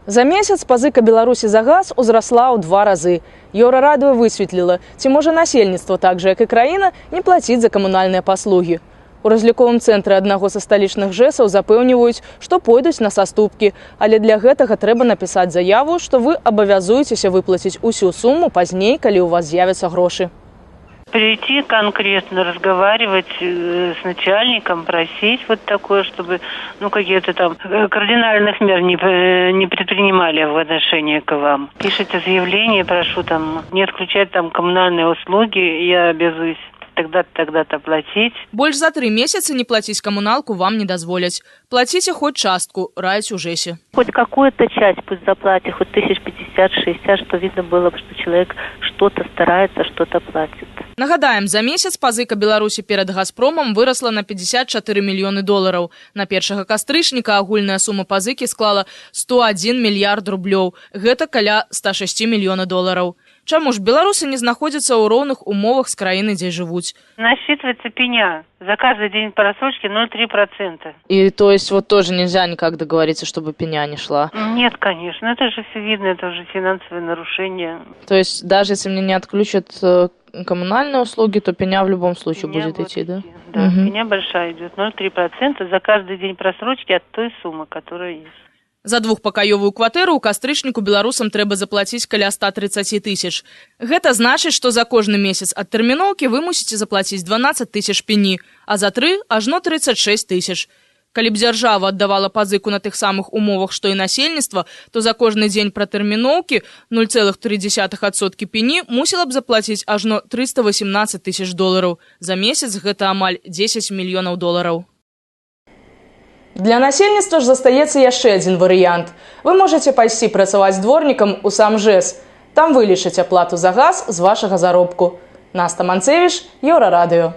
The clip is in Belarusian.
За месяц пазыка Беларусі за газ узрасла ў 2 разы. Еўрарадыё высветліла, ці можа насельніцтва, так же як і краіна, не плаціць за камунальныя паслугі. У разліковым цэнтры аднаго са сталічных ЖЭСаў запэўніваюць, што пойдуць на саступкі, але для гэтага трэба напісаць заяву, што вы абавязуецеся выплаціць усю суму пазней, калі ў вас з'явяцца грошы. Прийти конкретно, разговаривать с начальником, просить вот такое, чтобы какие-то там кардинальных мер не предпринимали в отношении к вам. Пишите заявление, прошу там не отключать там коммунальные услуги, я обязуюсь тогда-то платить. Больш за 3 месяца не платить коммуналку вам не дозволять. Платите хоть частку, раясь у ЖЭСе. Хоть какую-то часть пусть заплатит, хоть 1050-60, что видно было, что человек что-то старается, что-то платит. Нагадаем, за месяц пазыка Беларусі перад «Газпромом» выросла на 54 мільёны долараў. На 1 кастрычніка агульная сума пазыкі склала 101 мільярд рублёў. Гэта каля 106 мільёна долараў. Чаму ж беларусы не знаходзяцца ў роўных умовах з краіны, дзе жывуць? Насчитывается пеня. За каждый день просрочки 0,3%. И то есть вот тоже нельзя никак договориться, чтобы пеня не шла? Нет, конечно. Это же все видно, это уже финансовое нарушение. То есть даже если мне не отключат коммунальные услуги, то пеня в любом случае будет идти, да? Да, пеня большая идет. 0,3% за каждый день просрочки от той суммы, которая есть. За двухпакаёвую кватэру ў кастрычніку беларусам трэба заплаціць каля 130 тысяч. Гэта значыць, што за кожны месяц ад тэрміноўкі вы мусіце заплаціць 12 тысяч пені, а за 3 ажно 36 тысяч. Калі б дзяржава аддавала пазыку на тых самых умовах, што і насельніцтва, то за кожны дзень пратэрміноўкі 0,3% пені мусіла б заплаціць ажно 318 тысяч долараў. За месяц гэта амаль 10 мільёнаў долараў. Для насельніцтва ж застаецца яшчэ адзін варыянт. Вы можаце пайсці працаваць дворнікам у сам ЖЭС. Там вылічаць аплату за газ з вашага заробку. Наста Манцевіч, Еўрарадыё.